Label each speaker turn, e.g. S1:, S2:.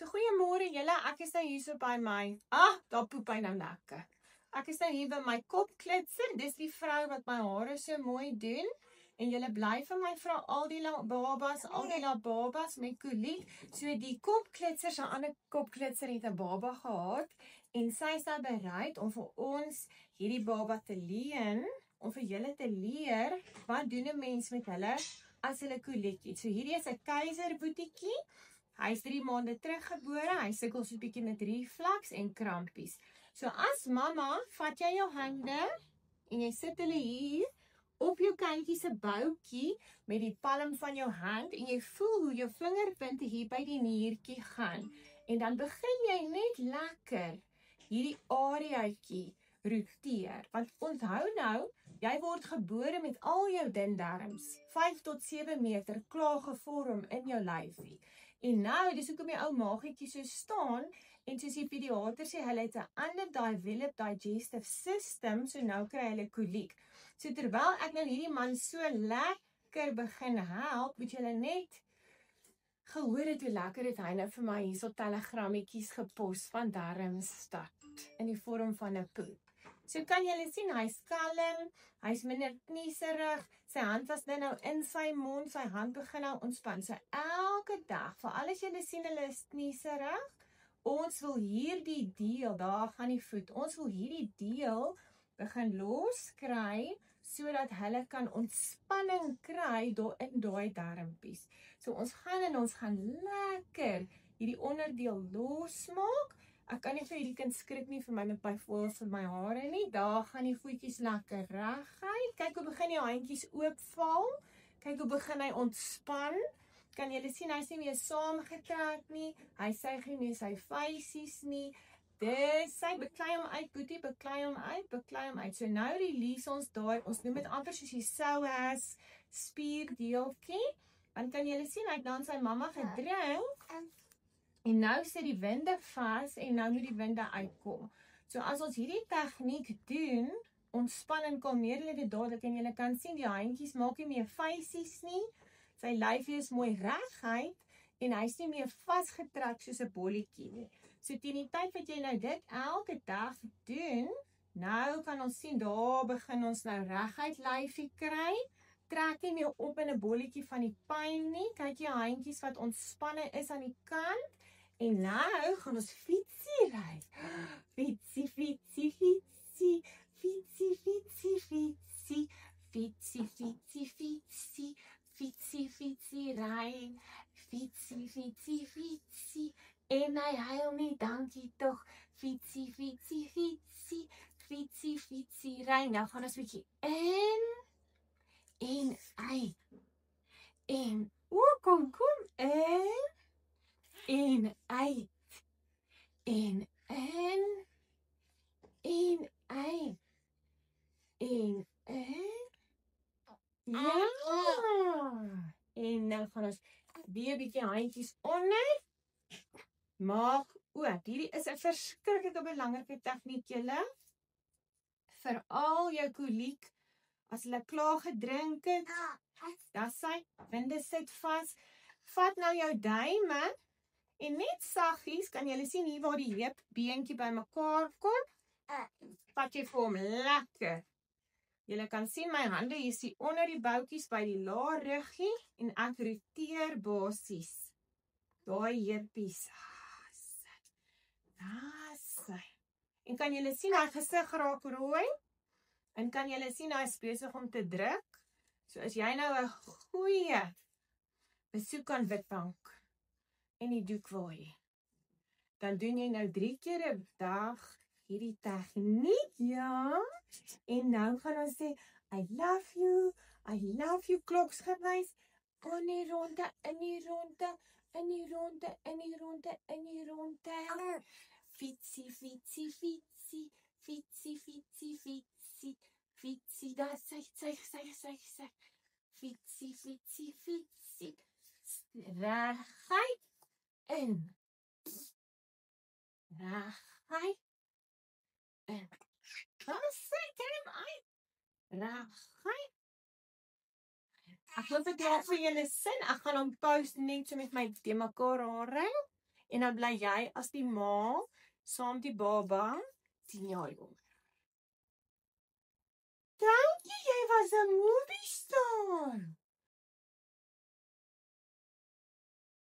S1: So goeiemôre julle, ek is nou hier so by my. Daar poep hy nou lekker. Ek is nou hier by my kopklitser. Dis die vrou wat my hare so mooi doen. En julle bly vir my vra al die babas met koliek. So die kopklitser, sy ander kopklitser het 'n baba gehad en sy is nou bereid om vir ons hierdie baba te leen, om vir julle te leer wat doen 'n mens met hulle as hulle koliek het. So hierdie is 'n keiserboetiekie. Hy is 3 maande teruggebore, hy sukkel so 'n bietjie met reflux en krampies. So as mamma, vat jy jou hande en jy sit hulle hier op jou kindjie se boutjie met die palm van jou hand en jy voel hoe jou vingerpunte hier by die niertjie gaan. En dan begin jy net lekker hierdie areaatjie roteer. Want onthou nou, jy word gebore met al jou dun darms, 5 tot 7 meter klaar gevorm in jou lyfie. En nou, dis hoekom die ou maagietjie so staan, en soos die pediater sê, hulle het 'n underdeveloped digestive system, so nou kry hulle koliek. So terwyl ek nou hierdie man so lekker begin help, moet julle net gehoor het hoe lekker het hy nou vir my hierso telegrammetjies gepos van darmstad, in die vorm van 'n poep. So kan julle sien, hy's kalm, hy's minder knieserig, sy hand was nou in sy mond, sy hand begin nou ontspan. So elke dag, veral as julle sien hulle is knieserig, ons wil hierdie deel, daar gaan die voet, ons wil hierdie deel begin loskry, sodat hulle kan ontspanning kry daar in daai darmpies. So ons gaan lekker hierdie onderdeel losmaak. Ek kan nie vir hierdie kind skrik nie vir my met my voels vir my hare nie. Daar gaan die voetjies lekker reguit. Kyk hoe begin die handjies oopval. Kyk hoe begin hy ontspan. Kan julle sien, hy's nie meer saamgetrek nie. Hy suig nie meer sy feisies nie. Dis sy beklei hom uit, boetie, beklei hom uit. So nou release ons daai, ons noem dit amper soos die psoas spierdeeltjie. Want kan julle sien, hy het dan sy mamma gedrink. En nou sit die winde vas en nou moet die winde uitkom. So as ons hierdie tegniek doen, ontspan en kalmeer hulle dit dadelik en julle kan sien die handjies maak nie meer feisies nie. Sy lyfie is mooi reguit en hy's nie meer vasgetrek soos 'n bolletjie nie. So teen die tyd wat jy nou dit elke dag doen, nou kan ons sien daar begin ons nou reguit lyfie kry. Trek nie meer op in 'n bolletjie van die pyn nie. Kyk jy handjies wat ontspanne is aan die kant. En nou gaan ons fietsie ry. Fietsie, fietsie, fietsie, fietsie, fietsie, fietsie, fietsie, fietsie, fietsie, fietsie, fietsie ry. Fietsie, fietsie, fietsie. En hy huil nie, dankie tog. Fietsie, fietsie, fietsie, fietsie, fietsie ry. Nou gaan ons bietjie in en uit. En kom in. En uit, en in, en uit, en in, ja, en nou gaan ons weer 'n bietjie handjies onder, maak oop. Hierdie is 'n verskriklike belangrike tegniek julle, vir al jou koliek, as hulle klaar gedrink het, dan sy winde sit vas, vat nou jou duime, en net saggies, kan julle sien hier waar die heupbeentjie bymekaar kom, vat jy vir hom lekker. Julle kan sien my hande, jy sien onder die boutjies by die lae ruggie, en ek roteer basies. Daai heupies, sit. En kan julle sien, hy gesig raak rooi, en kan julle sien, hy is besig om te druk. So as jy nou 'n goeie besoek aan Witbank, en die doek wil hê, dan doen jy nou 3 keer 'n dag hierdie tegniek, ja, en nou gaan ons sê, I love you, kloks gewys, in die ronde, in die ronde, in die ronde, in die ronde, in die ronde, fietsie, fietsie, fietsie, fietsie, fietsie, fietsie, fietsie, daar sy, fietsie, fietsie, fietsie, reguit, in, reguit, in, dan sê hom uit, reguit. Ek wil dit dalk vir julle sin, ek gaan hom post net so met my de mekaar hare, en dan bly jy as die ma saam met die baba 10 jaar jonger. Dankie, jy was 'n movie